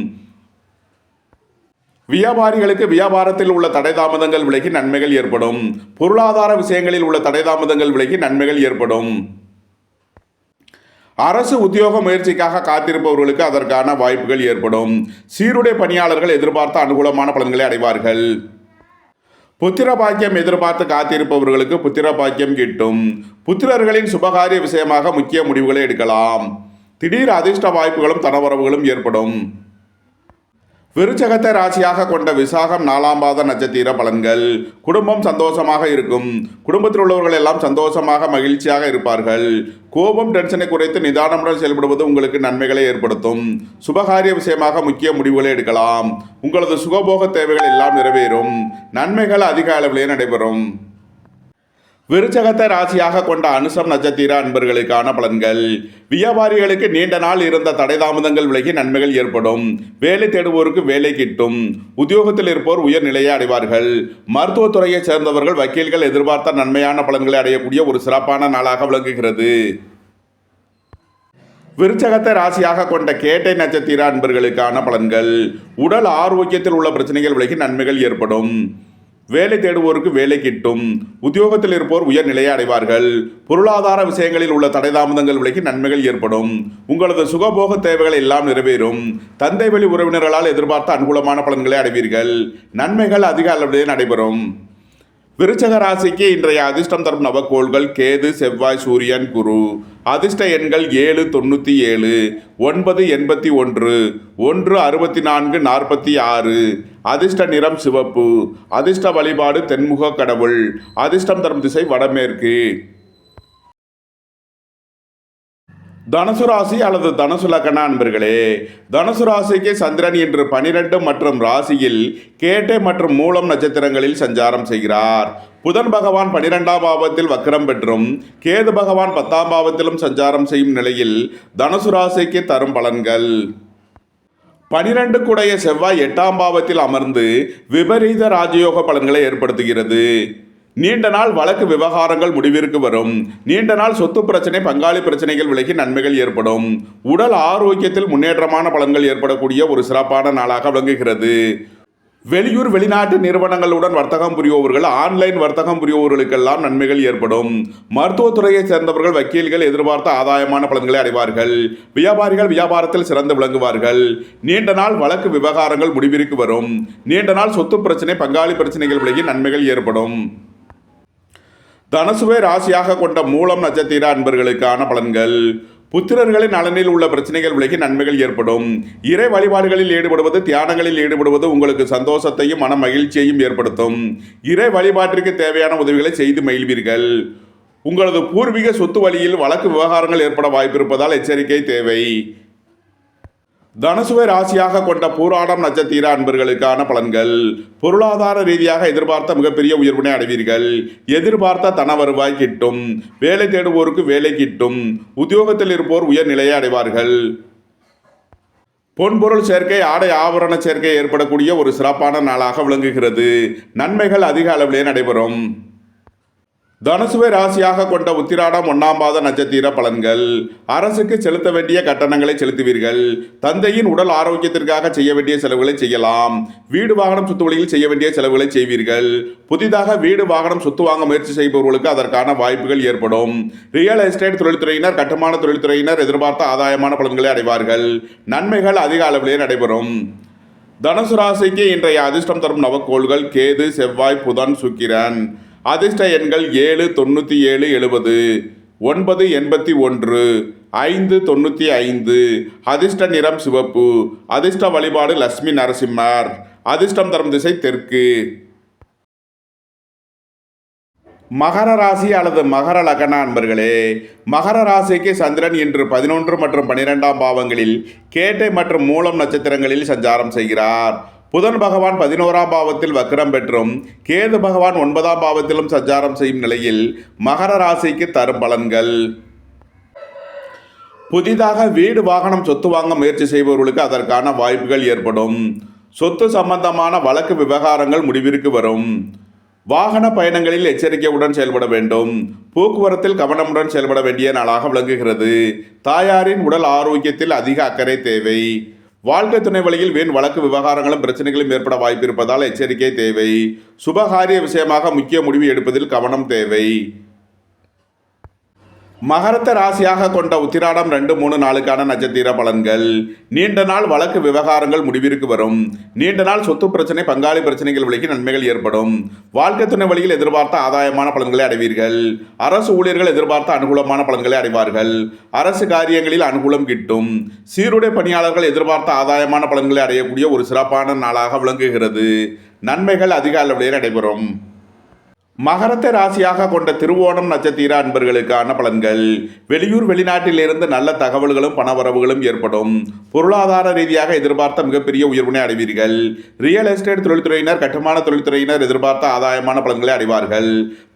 வியாபாரிகளுக்கு வியாபாரத்தில் உள்ள தடை தாமதங்கள் விலகி நன்மைகள் ஏற்படும். பொருளாதார விஷயங்களில் உள்ள தடை தாமதங்கள் விலகி நன்மைகள் ஏற்படும். அரசு உத்தியோக முயற்சிக்காக காத்திருப்பவர்களுக்கு அதற்கான வாய்ப்புகள் ஏற்படும். சீருடை பணியாளர்கள் எதிர்பார்த்த அனுகூலமான பலன்களை அடைவார்கள். புத்திர பாக்கியம் எதிர்பார்த்து காத்திருப்பவர்களுக்கு புத்திர பாக்கியம் கிட்டும். புத்திரர்களின் சுபகாரிய விஷயமாக முக்கிய முடிவுகளை எடுக்கலாம். திடீர் அதிர்ஷ்ட வாய்ப்புகளும் தனவரவுகளும் ஏற்படும். விருச்சகத்தை ராசியாக கொண்ட விசாகம் 4ஆம் பாத நட்சத்திர பலன்கள். குடும்பம் சந்தோஷமாக இருக்கும். குடும்பத்தில் உள்ளவர்கள் எல்லாம் சந்தோஷமாக மகிழ்ச்சியாக இருப்பார்கள். கோபம் டென்ஷனை குறைத்து நிதானமுடன் செயல்படுவது உங்களுக்கு நன்மைகளை ஏற்படுத்தும். சுபகாரிய விஷயமாக முக்கிய முடிவுகளை எடுக்கலாம். உங்களது சுகபோக தேவைகள் எல்லாம் நிறைவேறும். நன்மைகள் அதிக அளவிலே நடைபெறும். விருச்சகத்தை ராசியாக கொண்ட அனுசம் நட்சத்திர அன்பர்களுக்கான பலன்கள். வியாபாரிகளுக்கு நீண்ட நாள் இருந்த தடை தாமதங்கள் விலகி நன்மைகள் ஏற்படும். வேலை தேடுவோருக்கு வேலை கிட்டும். உத்தியோகத்தில் இருப்போர் உயர் நிலையை அடைவார்கள். மருத்துவத்துறையை சேர்ந்தவர்கள் வக்கீல்கள் எதிர்பார்த்த நன்மையான பலன்களை அடையக்கூடிய ஒரு சிறப்பான நாளாக விளங்குகிறது. விருச்சகத்தை ராசியாக கொண்ட கேட்டை நட்சத்திர அன்பர்களுக்கான பலன்கள். உடல் ஆரோக்கியத்தில் உள்ள பிரச்சனைகள் விலகி நன்மைகள் ஏற்படும். வேலை தேடுவோருக்கு வேலை கிட்டும். உத்தியோகத்தில் இருப்போர் உயர் நிலையை அடைவார்கள். பொருளாதார விஷயங்களில் உள்ள தடை தாமதங்கள் விலகி நன்மைகள் ஏற்படும். உங்களது சுகபோக தேவைகள் எல்லாம் நிறைவேறும். தந்தை வழி உறவினர்களால் எதிர்பார்த்த அனுகூலமான பலன்களை அடைவீர்கள். நன்மைகள் அதிக அளவிலே நடைபெறும். விருச்சக ராசிக்கு இன்றைய அதிர்ஷ்டம் தரும் நவக்கோள்கள் கேது, செவ்வாய், சூரியன், குரு. அதிர்ஷ்ட எண்கள் 797, 981, 164, 46. அதிர்ஷ்ட நிறம் சிவப்பு. அதிர்ஷ்ட வழிபாடு தென்முக கடவுள். அதிர்ஷ்டம் தரும் திசை வடமேற்கு. தனுசு ராசி அல்லது தனுசு லக்ன அன்பர்களே, தனுசு ராசிக்கு சந்திரன் இன்று 12 மற்றும் ராசியில் கேட்டை மற்றும் மூலம் நட்சத்திரங்களில் சஞ்சாரம் செய்கிறார். புதன் பகவான் 12ஆம் பாவத்தில் வக்ரம் பெற்றும் கேது பகவான் 10ஆம் பாவத்திலும் சஞ்சாரம் செய்யும் நிலையில் தனுசு ராசிக்கு தரும் பலன்கள். 12 குடைய செவ்வாய் 8ஆம் பாவத்தில் அமர்ந்து விபரீத ராஜயோக பலன்களை ஏற்படுத்துகிறது. நீண்ட நாள் வழக்கு விவகாரங்கள் முடிவிற்கு வரும். நீண்ட நாள் சொத்து பிரச்சனை, பங்காளி பிரச்சனைகள் விலகி நன்மைகள் ஏற்படும். உடல் ஆரோக்கியத்தில் முன்னேற்றமான பலன்கள் ஏற்படக்கூடிய ஒரு சிறப்பான நாளாக விளங்குகிறது. வெளியூர் வெளிநாட்டு நிறுவனங்களுடன் வர்த்தகம் புரியோவர்கள், ஆன்லைன் வர்த்தகம் புரியோவர்களுக்கெல்லாம் நன்மைகள் ஏற்படும். மருத்துவத்துறையை சேர்ந்தவர்கள், வக்கீல்கள் எதிர்பார்த்த ஆதாயமான பலன்களை அடைவார்கள். வியாபாரிகள் வியாபாரத்தில் சிறந்து விளங்குவார்கள். நீண்ட நாள் வழக்கு விவகாரங்கள் முடிவிற்கு வரும். நீண்ட நாள் சொத்து பிரச்சனை, பங்காளி பிரச்சனைகள் விலகி நன்மைகள் ஏற்படும். தனுசுவை ராசியாக கொண்ட மூலம் நட்சத்திர அன்பர்களுக்கான பலன்கள். புத்திரர்களின் நலனில் உள்ள பிரச்சனைகள் விலகி நன்மைகள் ஏற்படும். இறை வழிபாடுகளில் ஈடுபடுவது, தியானங்களில் ஈடுபடுவது உங்களுக்கு சந்தோஷத்தையும் மன மகிழ்ச்சியையும் ஏற்படுத்தும். இறை வழிபாட்டிற்கு தேவையான உதவிகளை செய்து மகிழ்வீர்கள். உங்களது பூர்வீக சொத்து வழியில் வழக்கு விவகாரங்கள் ஏற்பட வாய்ப்பிருப்பதால் எச்சரிக்கை தேவை. தனுசுவை ராசியாக கொண்ட பூராடம் நட்சத்திர அன்பர்களுக்கான பலன்கள். பொருளாதார ரீதியாக எதிர்பார்த்த மிகப்பெரிய உயர்வினை அடைவீர்கள். எதிர்பார்த்த தன வருவாய் கிட்டும். வேலை தேடுவோருக்கு வேலை கிட்டும். உத்தியோகத்தில் இருப்போர் உயர் நிலையை அடைவார்கள். பொன்பொருள் சேர்க்கை, ஆடை ஆபரண சேர்க்கை ஏற்படக்கூடிய ஒரு சிறப்பான நாளாக விளங்குகிறது. நன்மைகள் அதிக அளவிலே நடைபெறும். தனுசுவை ராசியாக கொண்ட உத்திராடம் 1ஆம் பாத நட்சத்திர பலன்கள். அரசுக்கு செலுத்த வேண்டிய கட்டணங்களை செலுத்துவீர்கள். தந்தையின் உடல் ஆரோக்கியத்திற்காக செய்ய வேண்டிய செலவுகளை செய்யலாம். வீடு வாகனம் சொத்து வழியில் செய்ய வேண்டிய செலவுகளை செய்வீர்கள். புதிதாக வீடு வாகனம் சொத்து வாங்க முயற்சி செய்பவர்களுக்கு அதற்கான வாய்ப்புகள் ஏற்படும். ரியல் எஸ்டேட் தொழில்துறையினர், கட்டுமான தொழில்துறையினர் எதிர்பார்த்த ஆதாயமான பலன்களை அடைவார்கள். நன்மைகள் அதிக அளவிலே நடைபெறும். தனுசு ராசிக்கு இன்றைய அதிர்ஷ்டம் தரும் நவக்கோள்கள் கேது, செவ்வாய், புதன், சுக்கிரன். அதிர்ஷ்ட எண்கள் 797, 70, 981, 595. அதிர்ஷ்ட நிறம் சிவப்பு. அதிர்ஷ்ட வழிபாடு லட்சுமி நரசிம்மர். அதிர்ஷ்டம் தரும் திசை தெற்கு. மகர ராசி அல்லது மகர லக்ன அன்பர்களே, மகர ராசிக்கு சந்திரன் இன்று 11 மற்றும் 12ஆம் பாவங்களில் கேட்டை மற்றும் மூலம் நட்சத்திரங்களில் சஞ்சாரம் செய்கிறார். புதன் பகவான் 11ஆம் பாவத்தில் வக்ரம் பெற்றும் கேது பகவான் 9ஆம் பாவத்திலும் சஞ்சாரம் செய்யும் நிலையில் மகர ராசிக்கு தரும் பலன்கள். புதிதாக வீடு வாகனம் சொத்து வாங்க முயற்சி செய்பவர்களுக்கு அதற்கான வாய்ப்புகள் ஏற்படும். சொத்து சம்பந்தமான வழக்கு விவகாரங்கள் முடிவிற்கு வரும். வாகன பயணங்களில் எச்சரிக்கையுடன் செயல்பட வேண்டும். போக்குவரத்தில் கவனமுடன் செயல்பட வேண்டிய நாளாக விளங்குகிறது. தாயாரின் உடல் ஆரோக்கியத்தில் அதிக அக்கறை தேவை. வாழ்க்கை துணை வழியில் வீண் வழக்கு விவகாரங்களும் பிரச்சனைகளும் ஏற்பட வாய்ப்பு இருப்பதால் எச்சரிக்கை தேவை. சுபகாரிய விஷயமாக முக்கிய முடிவு எடுப்பதில் கவனம் தேவை. மகரத்தை ராசியாக கொண்ட உத்திராடம் 2, 3 நாளுக்கான நட்சத்திர பலன்கள். நீண்ட நாள் வழக்கு விவகாரங்கள் முடிவிற்கு வரும். நீண்ட நாள் சொத்து பிரச்சனை, பங்காளி பிரச்சனைகள் விலகி நன்மைகள் ஏற்படும். வாழ்க்கை துணை வழியில் எதிர்பார்த்த ஆதாயமான பலன்களை அடைவீர்கள். அரசு ஊழியர்கள் எதிர்பார்த்த அனுகூலமான பலன்களை அடைவார்கள். அரசு காரியங்களில் அனுகூலம் கிட்டும். சீருடை பணியாளர்கள் எதிர்பார்த்த ஆதாயமான பலன்களை அடையக்கூடிய ஒரு சிறப்பான நாளாக விளங்குகிறது. நன்மைகள் அதிக அளவிலே நடைபெறும். மகரத்தை ராசியாக கொண்ட திருவோணம் நட்சத்திர அன்பர்களுக்கான பலன்கள். வெளியூர் வெளிநாட்டிலிருந்து நல்ல தகவல்களும் பணவரவுகளும் ஏற்படும். பொருளாதார ரீதியாக எதிர்பார்த்த மிகப்பெரிய உயர்வினை அடைவீர்கள். ரியல் எஸ்டேட் தொழில்துறையினர், கட்டுமான தொழில்துறையினர் எதிர்பார்த்த ஆதாயமான பலன்களை அடைவார்கள்.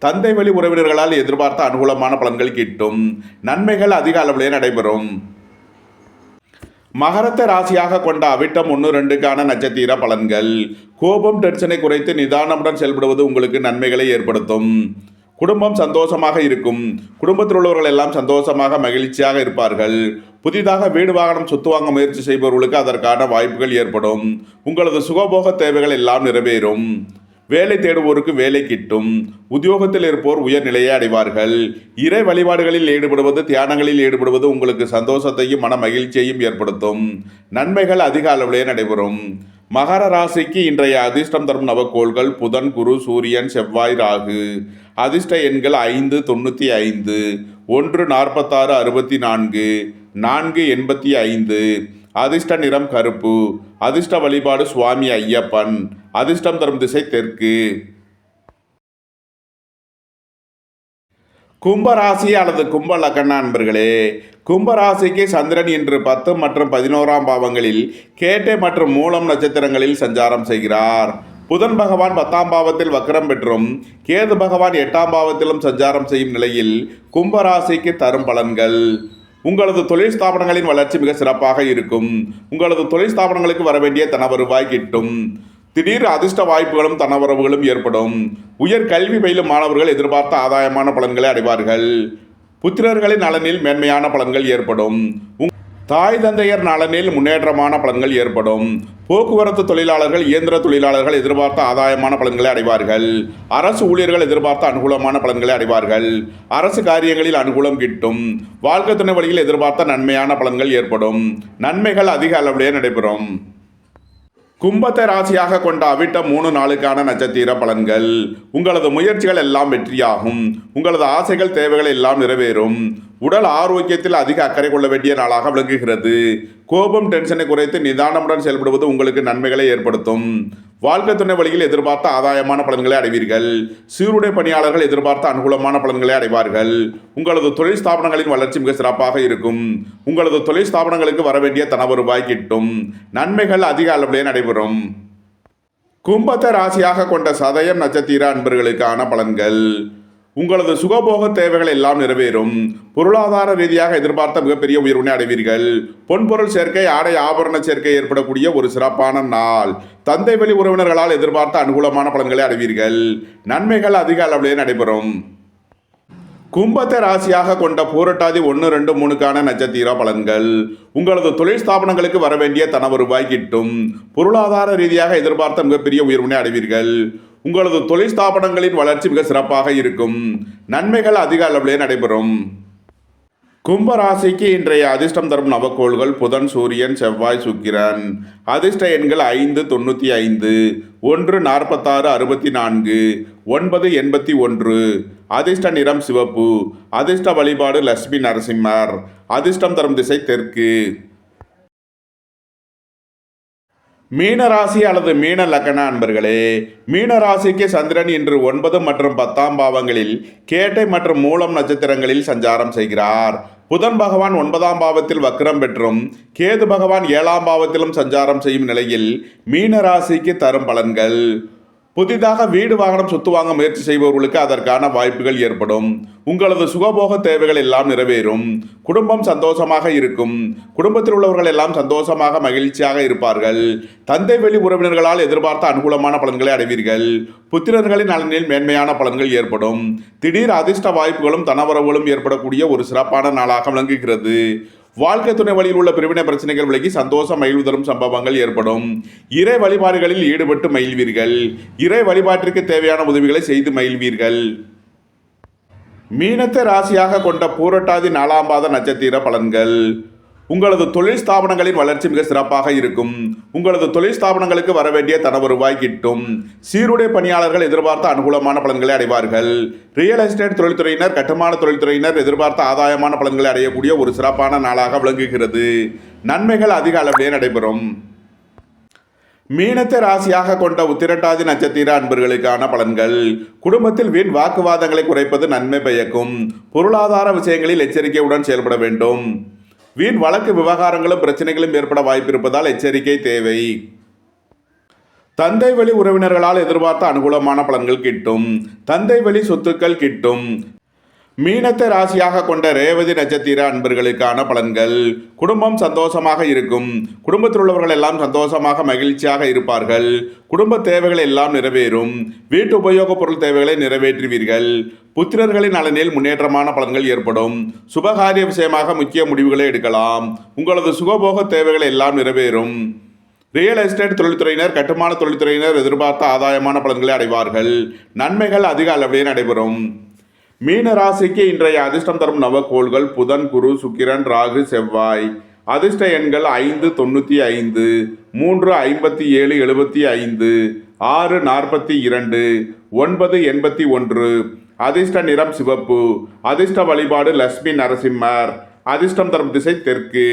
தந்தை வழி உறவினர்களால் எதிர்பார்த்த அனுகூலமான பலன்கள் கிட்டும். நன்மைகள் அதிக அளவிலே நடைபெறும். மகரத்தை ராசியாக கொண்ட அவிட்டம் 1, 2க்கான நட்சத்திர பலன்கள். கோபம், டென்ஷனை குறைத்து நிதானமுடன் செயல்படுவது உங்களுக்கு நன்மைகளை ஏற்படுத்தும். குடும்பம் சந்தோஷமாக இருக்கும். குடும்பத்தில் உள்ளவர்கள் எல்லாம் சந்தோஷமாக மகிழ்ச்சியாக இருப்பார்கள். புதிதாக வீடு வாகனம் சொத்து வாங்க முயற்சி செய்பவர்களுக்கு அதற்கான வாய்ப்புகள் ஏற்படும். உங்களது சுகபோக தேவைகள் எல்லாம் நிறைவேறும். வேலை தேடுவோருக்கு வேலை கிட்டும். உத்தியோகத்தில் இருப்போர் உயர்நிலையை அடைவார்கள். இறை வழிபாடுகளில் ஈடுபடுவது, தியானங்களில் ஈடுபடுவது உங்களுக்கு சந்தோஷத்தையும் மன மகிழ்ச்சியையும் ஏற்படுத்தும். நன்மைகள் அதிக அளவிலே நடைபெறும். மகர ராசிக்கு இன்றைய அதிர்ஷ்டம் தரும் நவக்கோள்கள் புதன், குரு, சூரியன், செவ்வாய், ராகு. அதிர்ஷ்ட எண்கள் 5, 95, 1, 46, 64, 4, 85. அதிர்ஷ்ட நிறம் கருப்பு. அதிர்ஷ்ட வழிபாடு சுவாமி ஐயப்பன். அதிர்ஷ்டம் தரும் திசை தெற்கு. கும்பராசி அல்லது கும்ப லக்ன அன்பர்களே, கும்பராசிக்கு சந்திரன் இன்று 10 மற்றும் 11ஆம் பாவங்களில் கேட்டை மற்றும் மூலம் நட்சத்திரங்களில் சஞ்சாரம் செய்கிறார். புதன் பகவான் 10ஆம் பாவத்தில் வக்ரம் பெற்றும் கேது பகவான் 8ஆம் பாவத்திலும் சஞ்சாரம் செய்யும் நிலையில் கும்பராசிக்கு தரும் பலன்கள். உங்களது தொழில் ஸ்தாபனங்களின் வளர்ச்சி மிக சிறப்பாக இருக்கும். உங்களது தொழில் ஸ்தாபனங்களுக்கு வரவேண்டிய தனவருவாய் கிட்டும். திடீர் அதிர்ஷ்ட வாய்ப்புகளும் தனவரவுகளும் ஏற்படும். உயர் கல்வி பயிலும் மாணவர்கள் எதிர்பார்த்த ஆதாயமான பலன்களை அடைவார்கள். புத்திரர்களின் நலனில் மேன்மையான பலன்கள் ஏற்படும். தாய் தந்தையர் நலனில் முன்னேற்றமான பலன்கள் ஏற்படும். போக்குவரத்து தொழிலாளர்கள், இயந்திர தொழிலாளர்கள் எதிர்பார்த்த ஆதாயமான பலன்களை அடைவார்கள். அரசு ஊழியர்கள் எதிர்பார்த்த அனுகூலமான பலன்களை அடைவார்கள். அரசு காரியங்களில் அனுகூலம் கிட்டும். வாழ்க்கை துணை வழியில் எதிர்பார்த்த நன்மையான பலன்கள் ஏற்படும். நன்மைகள் அதிக அளவிலே நடைபெறும். கும்பத்தை ராசியாக கொண்ட அவிட்டம் 3 நாளுக்கான நட்சத்திர பலன்கள். உங்களது முயற்சிகள் எல்லாம் வெற்றியாகும். உங்களது ஆசைகள், தேவைகள் எல்லாம் நிறைவேறும். உடல் ஆரோக்கியத்தில் அதிக அக்கறை கொள்ள வேண்டிய நாளாக விளங்குகிறது. கோபம், டென்ஷனை குறைத்து நிதானமுடன் செயல்படுவது உங்களுக்கு நன்மைகளை ஏற்படுத்தும். வாழ்க்கை துணை வழியில் எதிர்பார்த்த ஆதாயமான பலன்களை அடைவீர்கள். சீருடை பணியாளர்கள் எதிர்பார்த்த அனுகூலமான பலன்களை அடைவார்கள். உங்களது தொழில் ஸ்தாபனங்களின் வளர்ச்சி மிக சிறப்பாக இருக்கும். உங்களது தொழில் ஸ்தாபனங்களுக்கு வரவேண்டிய தனவருவாய் கிட்டும். நன்மைகள் அதிக அளவிலே நடைபெறும். கும்பத்தை ராசியாக கொண்ட சதயம் நட்சத்திர அன்பர்களுக்கான பலன்கள். உங்களது சுகபோக தேவைகள் எல்லாம் நிறைவேறும். பொருளாதார ரீதியாக எதிர்பார்த்த மிகப்பெரிய உயர்வினை அடைவீர்கள். பொன்பொருள் சேர்க்கை, ஆடை ஆபரண சேர்க்கை ஏற்படக்கூடிய ஒரு சிறப்பான நாள். தந்தை வழி உறவினர்களால் எதிர்பார்த்த அனுகூலமான பலன்களை அடைவீர்கள். நன்மைகள் அதிக அளவிலே நடைபெறும். கும்பத்தை ராசியாக கொண்ட பூரட்டாதி 1, 2, 3க்கான நட்சத்திர பலன்கள். உங்களது தொழில் ஸ்தாபனங்களுக்கு வரவேண்டிய தனவருவாய் கிட்டும். பொருளாதார ரீதியாக எதிர்பார்த்த மிகப்பெரிய உயர்வினை அடைவீர்கள். உங்களது தொழில் ஸ்தாபனங்களின் வளர்ச்சி மிக சிறப்பாக இருக்கும். நன்மைகள் அதிக அளவிலே நடைபெறும். கும்பராசிக்கு இன்றைய அதிர்ஷ்டம் தரும் நவக்கோள்கள் புதன், சூரியன், செவ்வாய், சுக்கிரன். அதிர்ஷ்ட எண்கள் 5, 95, 1, 46, 64, 9, 81. அதிர்ஷ்ட நிறம் சிவப்பு. அதிர்ஷ்ட வழிபாடு லட்சுமி நரசிம்மர். அதிர்ஷ்டம் தரும் திசை தெற்கு. மீனராசி அல்லது மீன லக்ன அன்பர்களே, மீனராசிக்கு சந்திரன் இன்று 9 மற்றும் 10ஆம் பாவங்களில் கேட்டை மற்றும் மூலம் நட்சத்திரங்களில் சஞ்சாரம் செய்கிறார். புதன் பகவான் 9ஆம் பாவத்தில் வக்ரம் பெற்றும் கேது பகவான் 7ஆம் பாவத்திலும் சஞ்சாரம் செய்யும் நிலையில் மீனராசிக்கு தரும் பலன்கள். புதிதாக வீடு வாகனம் சொத்து வாங்க முயற்சி செய்பவர்களுக்கு அதற்கான வாய்ப்புகள் ஏற்படும். உங்களது சுகபோக தேவைகள் எல்லாம் நிறைவேறும். குடும்பம் சந்தோஷமாக இருக்கும். குடும்பத்தில் உள்ளவர்கள் எல்லாம் சந்தோஷமாக மகிழ்ச்சியாக இருப்பார்கள். தந்தை வழி உறவினர்களால் எதிர்பார்த்த அனுகூலமான பலன்களை அடைவீர்கள். புத்திரர்களின் நலனில் மேன்மையான பலன்கள் ஏற்படும். திடீர் அதிர்ஷ்ட வாய்ப்புகளும் தனவரவுகளும் ஏற்படக்கூடிய ஒரு சிறப்பான நாளாக விளங்குகிறது. வாழ்க்கை துணை வழியில் உள்ள பிரிவினை பிரச்சனைகள் விலகி சந்தோஷம் மகிழ்வு தரும் சம்பவங்கள் ஏற்படும். இறை வழிபாடுகளில் ஈடுபட்டு மகிழ்வீர்கள். இறை வழிபாட்டிற்கு தேவையான உதவிகளை செய்து மகிழ்வீர்கள். மீனத்தை ராசியாக கொண்ட பூரட்டாதி 4ஆம் பாத நட்சத்திர பலன்கள். உங்களது தொழில் ஸ்தாபனங்களின் வளர்ச்சி மிக சிறப்பாக இருக்கும். உங்களது தொழில் ஸ்தாபனங்களுக்கு வரவேண்டிய தன வருவாய் கிட்டும். சீருடை பணியாளர்கள் எதிர்பார்த்த அனுகூலமான பலன்களை அடைவார்கள். ரியல் எஸ்டேட் தொழில்துறையினர், கட்டுமான தொழில்துறையினர் எதிர்பார்த்த ஆதாயமான பலன்களை அடையக்கூடிய ஒரு சிறப்பான நாளாக விளங்குகிறது. நன்மைகள் அதிக அளவிலே நடைபெறும். மீனத்தை ராசியாக கொண்ட உத்திரட்டாதி நட்சத்திர அன்பர்களுக்கான பலன்கள். குடும்பத்தில் வீண் வாக்குவாதங்களை குறைப்பது நன்மை பயக்கும். பொருளாதார விஷயங்களில் எச்சரிக்கையுடன் செயல்பட வேண்டும். வீண் வழக்கு விவகாரங்களும் பிரச்சனைகளும் ஏற்பட வாய்ப்பிருப்பதால் எச்சரிக்கை தேவை. தந்தை வழி உறவினர்களால் எதிர்பார்த்த அனுகூலமான பலன்கள் கிட்டும். தந்தை வழி சொத்துக்கள் கிட்டும். மீனத்தை ராசியாக கொண்ட ரேவதி நட்சத்திர அன்பர்களுக்கான பலன்கள். குடும்பம் சந்தோஷமாக இருக்கும். குடும்பத்தில் உள்ளவர்கள் எல்லாம் சந்தோஷமாக மகிழ்ச்சியாக இருப்பார்கள். குடும்ப தேவைகள் எல்லாம் நிறைவேறும். வீட்டு உபயோகப் பொருள் தேவைகளை நிறைவேற்றுவீர்கள். புத்திரர்களின் நலனில் முன்னேற்றமான பலன்கள் ஏற்படும். சுபகாரிய விஷயமாக முக்கிய முடிவுகளை எடுக்கலாம். உங்களது சுகபோக தேவைகள் எல்லாம் நிறைவேறும். ரியல் எஸ்டேட் தொழில்துறையினர், கட்டுமான தொழில்துறையினர் எதிர்பார்த்த ஆதாயமான பலன்களை அடைவார்கள். நன்மைகள் அதிக அளவிலே நடைபெறும். மீன ராசிக்கு இன்றைய அதிர்ஷ்டம் தரும் நவக்கோள்கள் புதன், குரு, சுக்கிரன், ராகு, செவ்வாய். அதிர்ஷ்ட எண்கள் 5, 95, 3, 57, 75, 6, 42, 9, 81. அதிர்ஷ்ட நிறம் சிவப்பு. அதிர்ஷ்ட வழிபாடு லட்சுமி நரசிம்மர். அதிர்ஷ்டம் தரும் திசை தெற்கு.